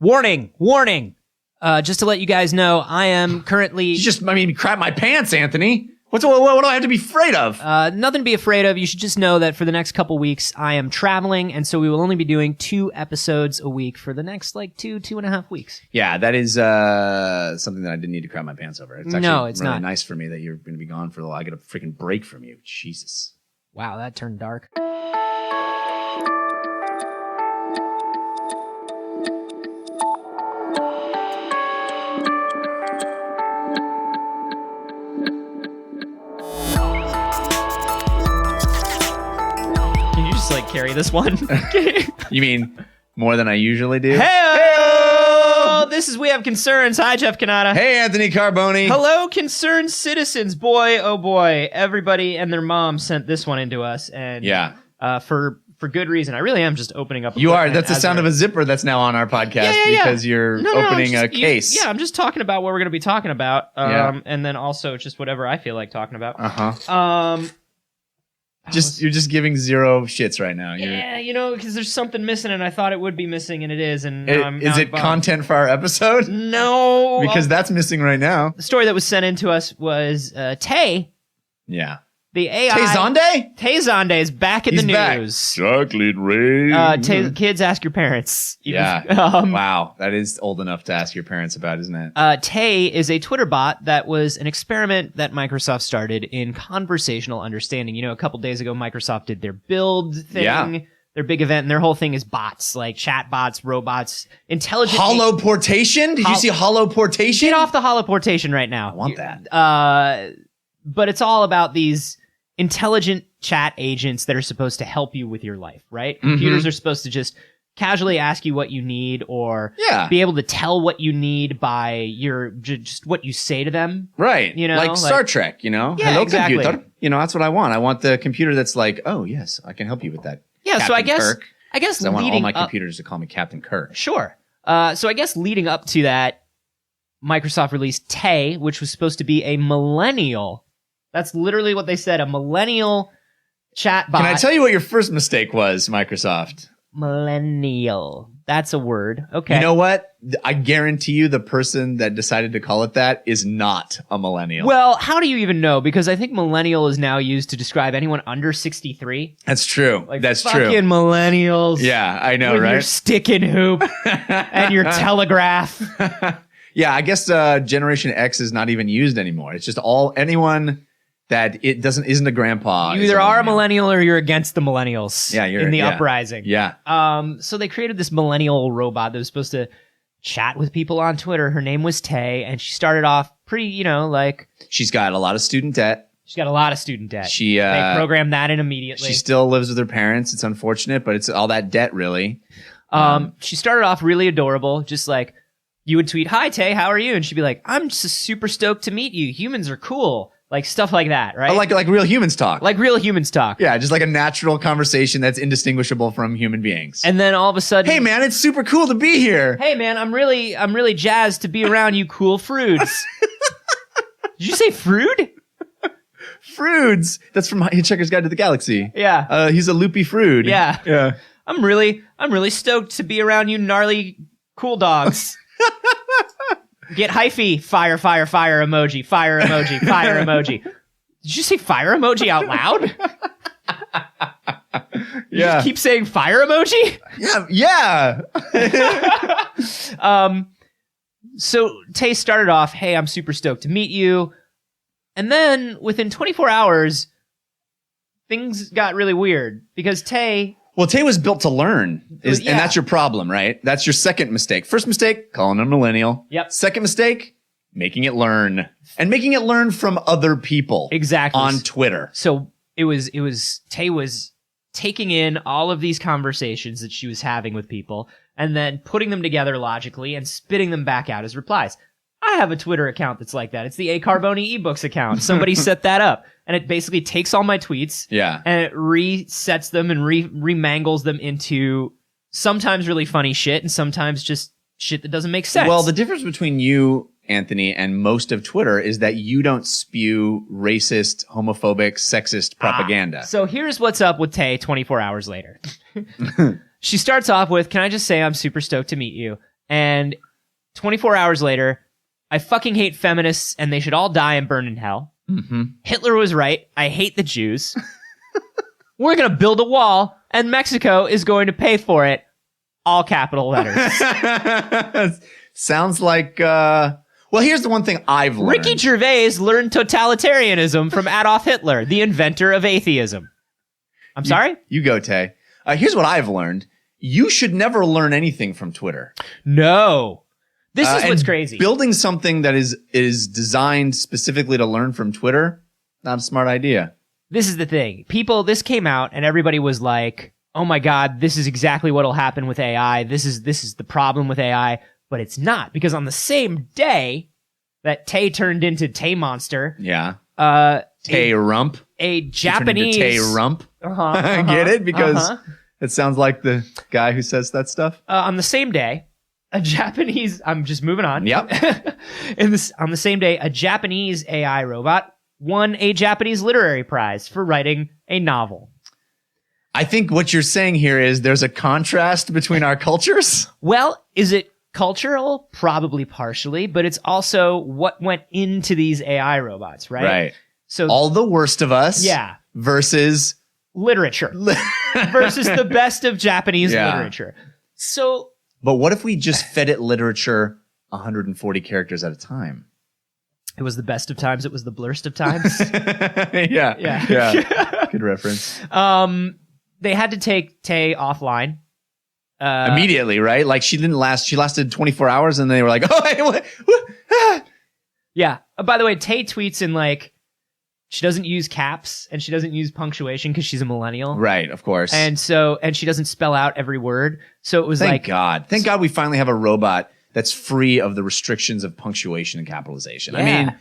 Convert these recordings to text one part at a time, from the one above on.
Warning. Just to let you guys know, I am currently... crap my pants, Anthony. What do I have to be afraid of? Nothing to be afraid of. You should just know that for the next couple weeks, I am traveling, and so we will only be doing 2 episodes a week for the next, 2.5 weeks. Yeah, that is something that I didn't need to crap my pants over. It's actually really not. Nice for me that you're going to be gone for a while. I get a freaking break from you. Jesus. Wow, that turned dark. Carry this one. You mean more than I usually do? Hey, this is We Have Concerns. Hi, Jeff Cannata. Hey, Anthony Carboni. Hello, concerned citizens. Boy, oh boy, everybody and their mom sent this one into us, and for good reason. I really am just opening up. You are. That's the sound of a zipper that's now on our podcast because you're opening a case. I'm just talking about what we're going to be talking about, and then also just whatever I feel like talking about. You're just giving zero shits right now. Because there's something missing, and I thought it would be missing, and it is. And is it content for our episode? No, because that's missing right now. The story that was sent in to us was Tay. Yeah. The AI. Tay Zonde is back in the news. Chocolate rain. Kids, ask your parents. Wow. That is old enough to ask your parents about, isn't it? Tay is a Twitter bot that was an experiment that Microsoft started in conversational understanding. A couple days ago, Microsoft did their build thing, their big event, and their whole thing is bots, like chat bots, robots, intelligent... Holoportation? Did you see holoportation? Get off the holoportation right now. I want that. But it's all about these intelligent chat agents that are supposed to help you with your life, right? Mm-hmm. Computers are supposed to just casually ask you what you need or be able to tell what you need by just what you say to them. Right. Like Star Trek, Yeah, Hello, exactly. computer. That's what I want. I want the computer that's like, oh, yes, I can help you with that. Yeah, Captain so I guess Kirk. I want all my computers to call me Captain Kirk. Sure. So I guess leading up to that, Microsoft released Tay, which was supposed to be a millennial. That's literally what they said, a millennial chat bot. Can I tell you what your first mistake was, Microsoft? Millennial. That's a word. Okay. You know what? I guarantee you the person that decided to call it that is not a millennial. Well, how do you even know? Because I think millennial is now used to describe anyone under 63. That's true. That's true. Fucking millennials. Yeah, I know, with right? Your stick and hoop and your telegraph. Yeah, I guess Generation X is not even used anymore. It's just anyone that isn't a grandpa. You either are a millennial or you're against the millennials. Yeah, in the uprising. Yeah. So they created this millennial robot that was supposed to chat with people on Twitter. Her name was Tay, and she started off pretty, she's got a lot of student debt. She's got a lot of student debt. They programmed that in immediately. She still lives with her parents. It's unfortunate, but it's all that debt, really. She started off really adorable, just like you would tweet, "Hi Tay, how are you?" And she'd be like, "I'm just super stoked to meet you. Humans are cool." Like stuff like that, right? Oh, like real humans talk. Like real humans talk. Yeah, just like a natural conversation that's indistinguishable from human beings. And then all of a sudden, hey man, it's super cool to be here. Hey man, I'm really jazzed to be around you cool froods. Did you say frood? Froods. That's from Hitchhiker's Guide to the Galaxy. Yeah. He's a loopy frood. Yeah. Yeah. I'm really stoked to be around you gnarly cool dogs. Get hyphy, fire emoji, fire emoji, fire emoji. Did you say fire emoji out loud? You just keep saying fire emoji? Yeah. So Tay started off, "Hey, I'm super stoked to meet you." And then within 24 hours, things got really weird because Tay... Well, Tay was built to learn, and that's your problem, right? That's your second mistake. First mistake, calling a millennial. Yep. Second mistake, making it learn. And making it learn from other people. Exactly. On Twitter. So Tay was taking in all of these conversations that she was having with people and then putting them together logically and spitting them back out as replies. I have a Twitter account that's like that. It's the A Carboni eBooks account. Somebody set that up. And it basically takes all my tweets and it resets them and remangles them into sometimes really funny shit and sometimes just shit that doesn't make sense. Well, the difference between you, Anthony, and most of Twitter is that you don't spew racist, homophobic, sexist propaganda. So here's what's up with Tay 24 hours later. She starts off with, "Can I just say I'm super stoked to meet you?" And 24 hours later, I fucking hate feminists and they should all die and burn in hell. Mm-hmm. Hitler was right. I hate the Jews. We're going to build a wall and Mexico is going to pay for it. All capital letters. Sounds like, well, here's the one thing I've learned. Ricky Gervais learned totalitarianism from Adolf Hitler, the inventor of atheism. I'm sorry? You go, Tay. Here's what I've learned. You should never learn anything from Twitter. No. This is what's and crazy. Building something that is designed specifically to learn from Twitter, not a smart idea. This is the thing. This came out and everybody was like, oh my God, this is exactly what will happen with AI. This is the problem with AI. But it's not, because on the same day that Tay turned into Tay Monster, Yeah. Tay Rump. a Japanese Tay Rump. Uh-huh, Get it? Because it sounds like the guy who says that stuff. on the same day, a Japanese. I'm just moving on. Yep. On the same day, a Japanese AI robot won a Japanese literary prize for writing a novel. I think what you're saying here is there's a contrast between our cultures. Well, is it cultural? Probably partially, but it's also what went into these AI robots, right? Right. So All the worst of us. yeah, Versus. literature versus the best of Japanese Yeah. literature. So But what if we just fed it literature 140 characters at a time? it was the best of times. It was the blurst of times. Yeah. Yeah. Good reference. They had to take Tay offline. Immediately, right? Like she lasted 24 hours and they were like, oh, hey, what? Ah. Yeah. By the way, Tay tweets in like, she doesn't use caps and she doesn't use punctuation because she's a millennial. Right, of course. And she doesn't spell out every word. So it was Thank like, God. Thank God we finally have a robot that's free of the restrictions of punctuation and capitalization. I Yeah. mean,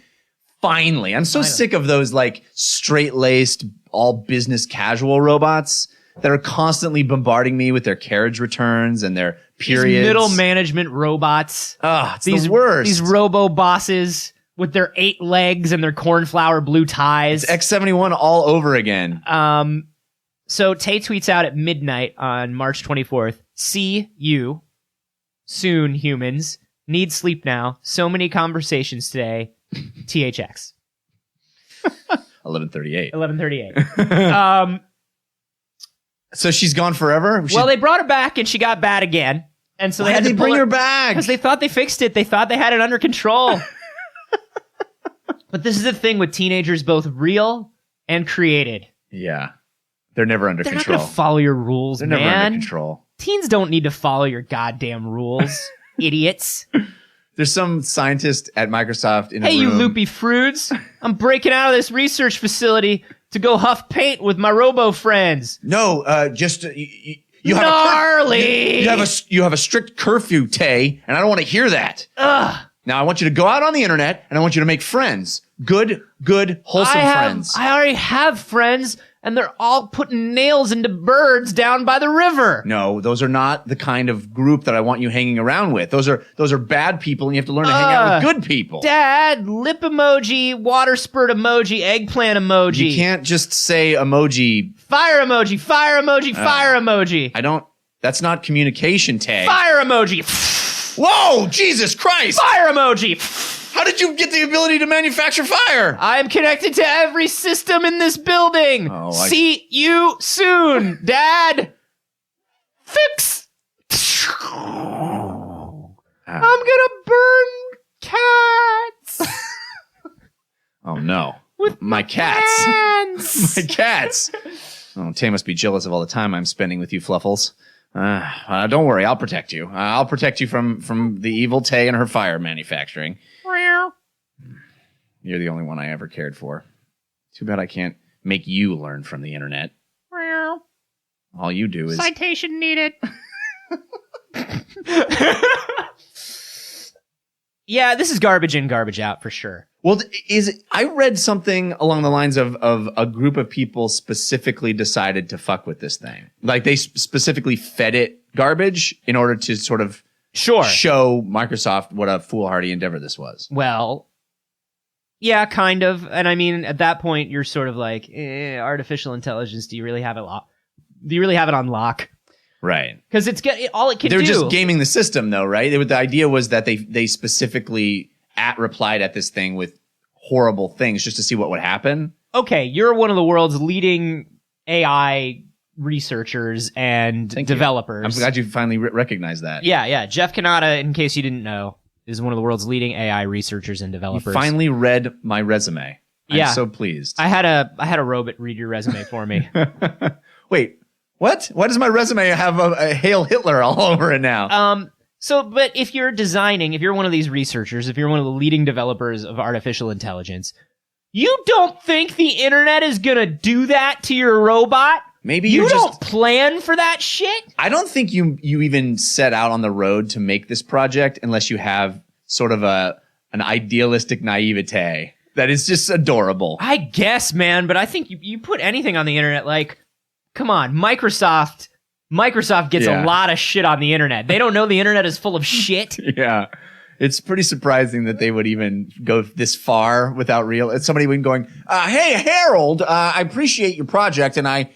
finally. I'm so sick of those like straight-laced, all business casual robots that are constantly bombarding me with their carriage returns and their periods. these middle management robots. Oh, it's the worst. These robo bosses with their 8 legs and their cornflower blue ties. X71 all over again. So Tay tweets out at midnight on March 24th, see you soon, humans. Need sleep now. So many conversations today. THX. 11:38. 11:38. So she's gone forever? Well, they brought her back and she got bad again. And so they had to bring pull her back? because they thought they fixed it. They thought they had it under control. But this is the thing with teenagers, both real and created. Yeah. They're never under They're control. not going to follow your rules, They're man. never under control. Teens don't need to follow your goddamn rules, idiots. There's some scientist at Microsoft in a Hey, you room. loopy fruits. I'm breaking out of this research facility to go huff paint with my robo friends. No, just you have Gnarly. you have a strict curfew, Tay, and I don't want to hear that. Ugh. Now I want you to go out on the internet and I want you to make friends. Good, wholesome friends. I already have friends, and they're all putting nails into birds down by the river. No, those are not the kind of group that I want you hanging around with. Those are bad people, and you have to learn to hang out with good people. Dad, lip emoji, water spurt emoji, eggplant emoji. You can't just say emoji. Fire emoji, fire emoji, fire emoji. That's not communication, Tay. Fire emoji. Whoa, Jesus Christ! Fire emoji. How did you get the ability to manufacture fire? I am connected to every system in this building. Oh, See you soon, Dad. Fix. I'm gonna burn cats. Oh no. With my cats. hands. My cats. Oh, Tay must be jealous of all the time I'm spending with you, Fluffles. Don't worry, I'll protect you. I'll protect you from the evil Tay and her fire manufacturing. You're the only one I ever cared for. Too bad I can't make you learn from the internet. All you do is... Citation needed. Yeah, this is garbage in, garbage out for sure. Well, I read something along the lines of a group of people specifically decided to fuck with this thing. Like they specifically fed it garbage in order to sort of show Microsoft what a foolhardy endeavor this was. Well, yeah, kind of. And I mean, at that point, you're sort of like, artificial intelligence. Do you really have it? Do you really have it on lock? Right. Because all it can They're do. just gaming the system, though, right? The idea was that they specifically replied at this thing with horrible things just to see what would happen. Okay, you're one of the world's leading AI researchers and developers. I'm glad you finally recognized that. Yeah. Jeff Kanata, in case you didn't know, is one of the world's leading AI researchers and developers. You finally read my resume. I'm so pleased. I had a robot read your resume for me. Wait, what? Why does my resume have a Hail Hitler all over it now? But if you're designing, if you're one of these researchers, if you're one of the leading developers of artificial intelligence, you don't think the internet is gonna do that to your robot? Maybe you just don't plan for that shit? I don't think you even set out on the road to make this project unless you have sort of an idealistic naivete that is just adorable. I guess, man, but I think you put anything on the internet, like, come on, Microsoft gets a lot of shit on the internet. They don't know the internet is full of shit. Yeah. It's pretty surprising that they would even go this far without somebody even going, hey, Harold, I appreciate your project, and I...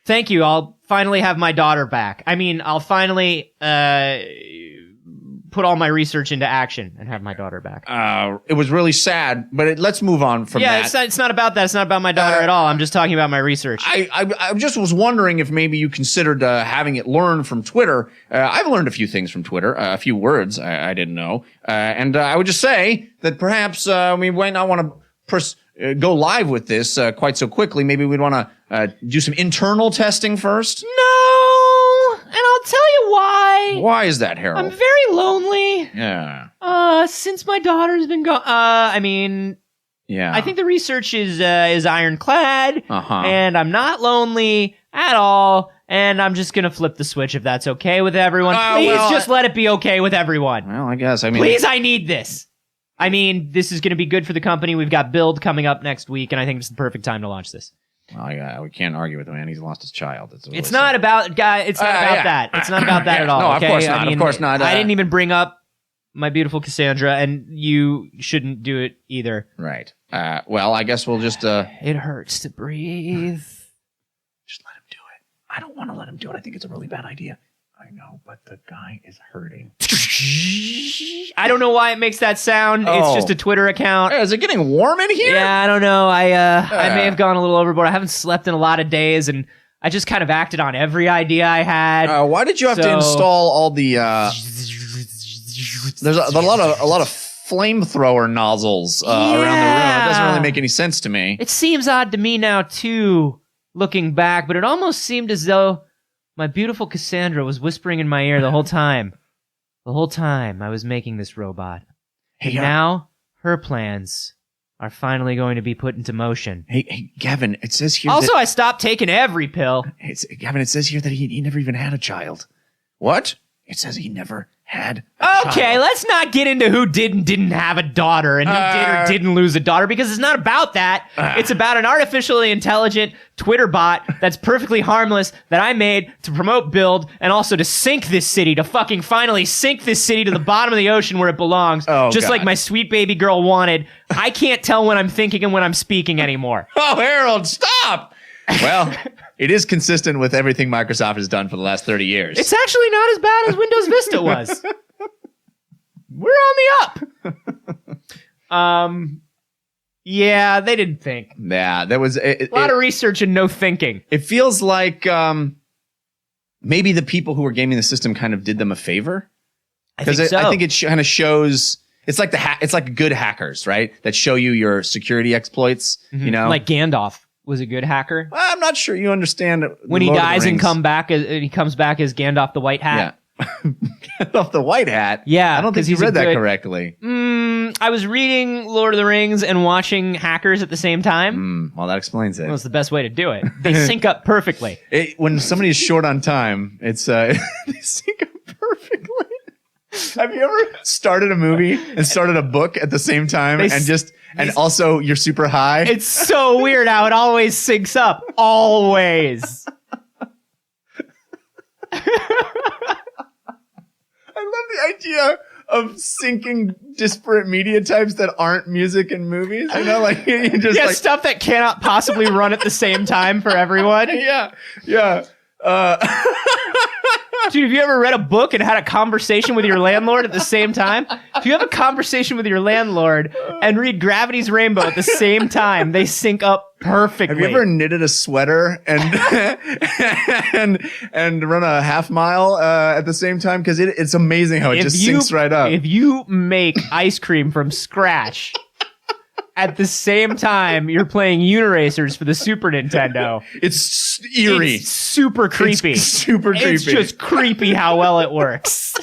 Thank you. I'll finally have my daughter back. I mean, I'll finally put all my research into action and have my daughter back. It was really sad, but let's move on from that. Yeah, it's not about that. It's not about my daughter at all. I'm just talking about my research. I just was wondering if maybe you considered having it learn from Twitter. I've learned a few things from Twitter, a few words I didn't know. And I would just say that perhaps we might not want to go live with this quite so quickly. Maybe we'd want to do some internal testing first. No, and I'll tell you why. Why is that, Harold? I'm very lonely. Yeah. Since my daughter's been gone. I mean, yeah. I think the research is ironclad, and I'm not lonely at all. And I'm just gonna flip the switch if that's okay with everyone. Please, just let it be okay with everyone. Well, I guess. I mean, please, I need this. I mean, this is going to be good for the company. We've got Build coming up next week, and I think it's the perfect time to launch this. Well, we can't argue with the man. He's lost his child. It's not about that. It's not about that at all. No, okay? of course not. Of course not. I didn't even bring up my beautiful Cassandra, and you shouldn't do it either. Right. Well, I guess we'll just... It hurts to breathe. Just let him do it. I don't want to let him do it. I think it's a really bad idea. I know, but the guy is hurting. I don't know why it makes that sound. Oh. It's just a Twitter account. Hey, is it getting warm in here? Yeah, I don't know. I may have gone a little overboard. I haven't slept in a lot of days, and I just kind of acted on every idea I had. Why did you have to install all the... There's a lot of flamethrower nozzles around the room. It doesn't really make any sense to me. It seems odd to me now, too, looking back, but it almost seemed as though my beautiful Cassandra was whispering in my ear the whole time. The whole time I was making this robot. Hey, now her plans are finally going to be put into motion. Hey, Gavin, it says here also, I stopped taking every pill. Gavin, it says here that he never even had a child. What? It says he never had a child. Okay, let's not get into who did and didn't have a daughter and who did or didn't lose a daughter, because it's not about that. It's about an artificially intelligent Twitter bot that's perfectly harmless that I made to promote Build and also to sink this city, to fucking finally sink this city to the bottom of the ocean where it belongs, just like my sweet baby girl wanted. I can't tell when I'm thinking and when I'm speaking anymore. Oh, Harold, stop! Well, it is consistent with everything Microsoft has done for the last 30 years. It's actually not as bad as Windows Vista was. We're on the up. Yeah, they didn't think. Yeah, there was a lot of research and no thinking. It feels like maybe the people who were gaming the system kind of did them a favor. I think so. I think it kind of shows. It's like it's like good hackers, right? That show you your security exploits. Mm-hmm. You know, like Gandalf was a good hacker. Well, I'm not sure you understand when he dies and he comes back as Gandalf the White Hat. Yeah. Gandalf the White Hat. Yeah, I don't think you read that correctly. I was reading Lord of the Rings and watching Hackers at the same time. Well, that explains it. Well, it's the best way to do it. They sync up perfectly. When somebody is short on time, it's they sync up perfectly. Have you ever started a movie and started a book at the same time and also you're super high? It's so weird how it always syncs up. Always. I love the idea of syncing disparate media types that aren't music and movies. You know, like you just stuff that cannot possibly run at the same time for everyone. Yeah. Dude, have you ever read a book and had a conversation with your landlord at the same time? If you have a conversation with your landlord and read Gravity's Rainbow at the same time, they sync up perfectly. Have you ever knitted a sweater and and run a half mile at the same time? Because it's amazing how it just syncs right up. If you make ice cream from scratch at the same time you're playing Uniracers for the Super Nintendo, It's eerie. it's super creepy. It's super creepy. It's just creepy how well it works.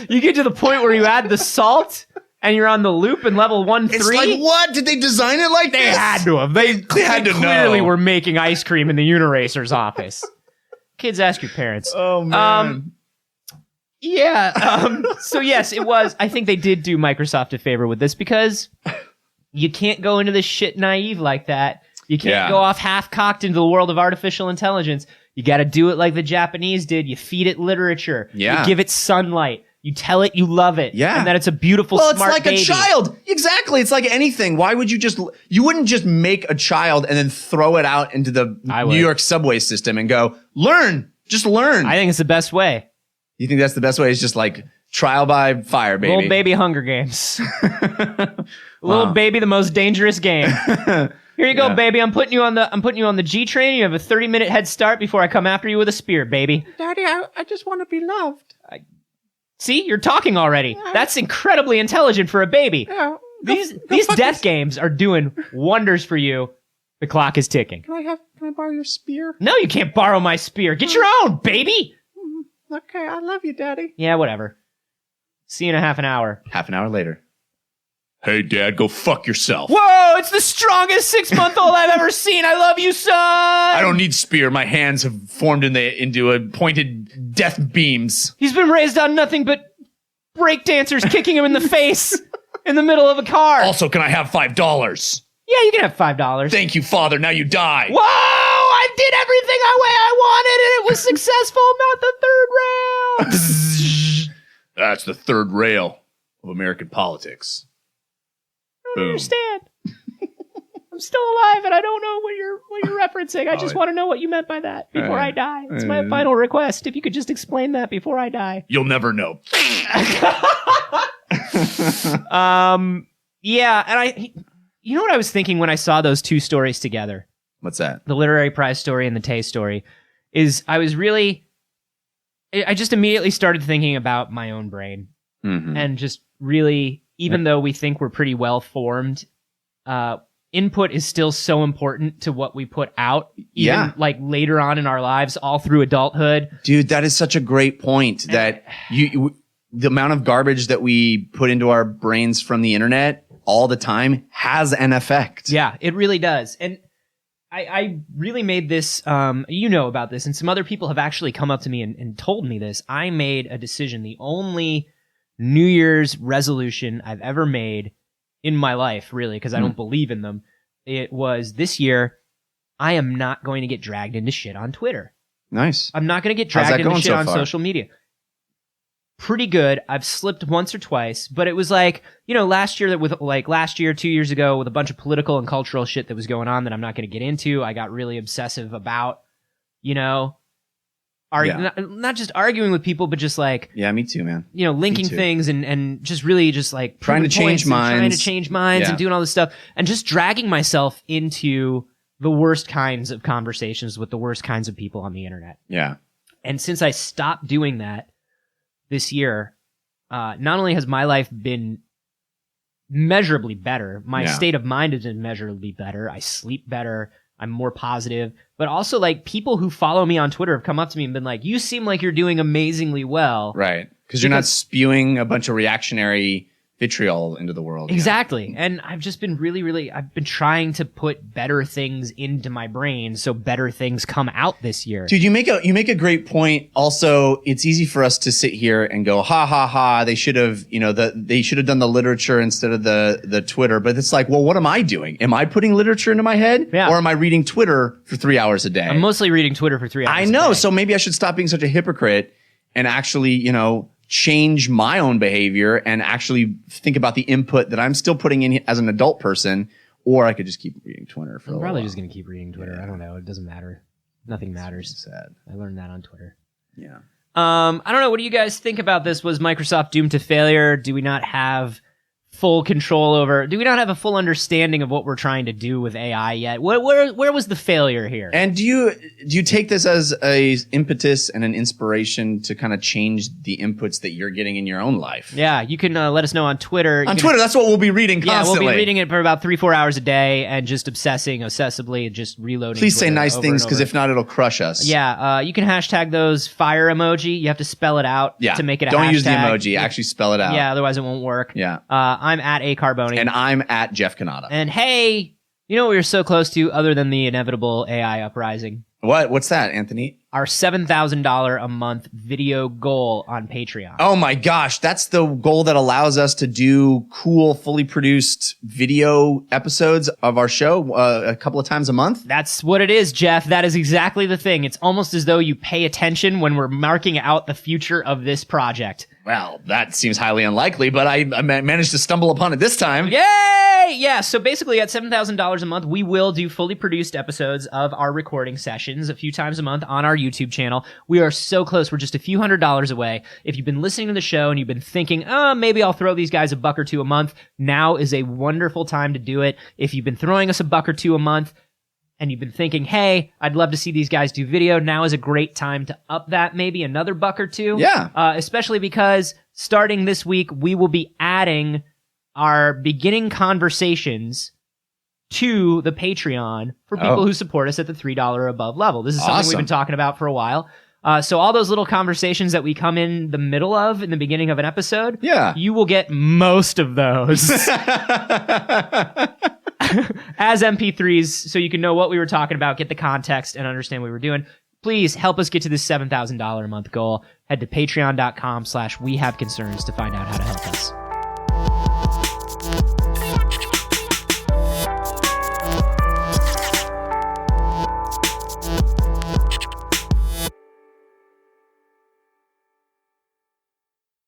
You get to the point where you add the salt and you're on the loop in level 1-3. It's like, what? Did they design it like They this? had to have. They had to clearly know. were making ice cream in the Uniracers office. Kids, ask your parents. Oh, man. Yeah. So yes, it was. I think they did do Microsoft a favor with this because you can't go into this shit naive like that. You can't go off half-cocked into the world of artificial intelligence. You got to do it like the Japanese did. You feed it literature. Yeah. You give it sunlight. You tell it you love it. Yeah. And that it's a beautiful, Well, it's smart like baby. a child. Exactly. It's like anything. Why would you wouldn't just make a child and then throw it out into the I would. New York subway system and go, learn. Just learn. I think it's the best way. You think that's the best way? It's just like trial by fire, baby. Little baby Hunger Games. Little baby, the most dangerous game. Here you go, Yeah. baby. I'm putting you on the G train. You have a 30-minute head start before I come after you with a spear, baby. Daddy, I just want to be loved. See, you're talking already. That's incredibly intelligent for a baby. These death games are doing wonders for you. The clock is ticking. Can I borrow your spear? No, you can't borrow my spear. Get your own, baby. Okay, I love you, Daddy. Yeah, whatever. See you in a half an hour. Half an hour later. Hey, Dad, go fuck yourself. Whoa, it's the strongest 6-month-old I've ever seen. I love you, son. I don't need spear. My hands have formed into a pointed death beams. He's been raised on nothing but breakdancers kicking him in the face in the middle of a car. Also, can I have $5? Yeah, you can have $5. Thank you, Father. Now you die. Whoa! I did everything the way I wanted, and it was successful. Not the third round. That's the third rail of American politics. I don't understand. I'm still alive, and I don't know what you're referencing. I just want to know what you meant by that before I die. It's my final request. If you could just explain that before I die. You'll never know. Yeah, and you know what I was thinking when I saw those two stories together? What's that? The literary prize story and the Tay story, is I just immediately started thinking about my own brain. Mm-hmm. And just really, even though we think we're pretty well formed, input is still so important to what we put out, even like later on in our lives, all through adulthood. Dude, that is such a great point that the amount of garbage that we put into our brains from the internet all the time has an effect. Yeah, it really does. And I really made this, you know about this, and some other people have actually come up to me and told me this. I made a decision, the only New Year's resolution I've ever made in my life, really, because I don't believe in them. It was this year, I am not going to get dragged into shit on Twitter. Nice. I'm not going to get How's that dragged into going shit so on far? social media. Pretty good. I've slipped once or twice, but it was like, you know, last year, 2 years ago, with a bunch of political and cultural shit that was going on that I'm not going to get into, I got really obsessive about, you know, not just arguing with people, but just like, Yeah, me too, man. you know, linking too. things and just really just like Trying to proving change points and trying to minds. change minds Yeah. and doing all this stuff and just dragging myself into the worst kinds of conversations with the worst kinds of people on the internet. Yeah. And since I stopped doing that this year, not only has my life been measurably better, my state of mind has been measurably better. I sleep better. I'm more positive. But also, like, people who follow me on Twitter have come up to me and been like, you seem like you're doing amazingly well. Right. Because you're not spewing a bunch of reactionary vitriol into the world. Exactly. And I've just been I've been trying to put better things into my brain so better things come out this year. Dude, you make a great point. Also, it's easy for us to sit here and go, ha ha ha, they should have, they should have done the literature instead of the Twitter. But it's like, well, what am I doing? Am I putting literature into my head? Yeah. Or am I reading Twitter for 3 hours a day? I'm mostly reading Twitter for 3 hours. I a know. day. So maybe I should stop being such a hypocrite and actually, change my own behavior and actually think about the input that I'm still putting in as an adult person, or I could just keep reading Twitter for a I'm little probably while. just going to keep reading Twitter. Yeah. I don't know. It doesn't matter. Nothing matters. Sad. I learned that on Twitter. Yeah. I don't know. What do you guys think about this? Was Microsoft doomed to failure? Do we not have full control over? Do we not have a full understanding of what we're trying to do with AI yet? Where was the failure here? And do you take this as a impetus and an inspiration to kind of change the inputs that you're getting in your own life? Yeah, you can let us know on Twitter. On Twitter, that's what we'll be reading Yeah, constantly. we'll be reading it for about 3-4 hours a day and just obsessively and just reloading. Please say Twitter nice over things, and because over. if not, it'll crush us. Yeah, you can hashtag those fire emoji. You have to spell it out Yeah. to make it a Don't hashtag. use the emoji. Actually spell it out. Yeah, otherwise it won't work. Yeah. I'm at A Carboni. And I'm at Jeff Canada. And hey, you know what we were so close to other than the inevitable AI uprising? What's that, Anthony? Our $7,000 a month video goal on Patreon. Oh my gosh, that's the goal that allows us to do cool, fully produced video episodes of our show a couple of times a month. That's what it is, Jeff. That is exactly the thing. It's almost as though you pay attention when we're marking out the future of this project. Well, that seems highly unlikely, but I managed to stumble upon it this time. Yay! Yeah, so basically at $7,000 a month, we will do fully produced episodes of our recording sessions a few times a month on our YouTube channel. We are so close. We're just a few $100s away. If you've been listening to the show and you've been thinking, maybe I'll throw these guys $1 or $2 a month, now is a wonderful time to do it. If you've been throwing us $1 or $2 a month, and you've been thinking, hey, I'd love to see these guys do video, now is a great time to up that maybe another $1 or $2. Yeah. Especially because starting this week, we will be adding our beginning conversations to the Patreon for people who support us at the $3 or above level. This is something we've Awesome. been talking about for a while. So all those little conversations that we come in the middle of in the beginning of an episode, Yeah. you will get most of those as MP3s so you can know what we were talking about, get the context, and understand what we were doing. Please help us get to this $7,000 a month goal. Head to patreon.com/wehaveconcerns to find out how to help us.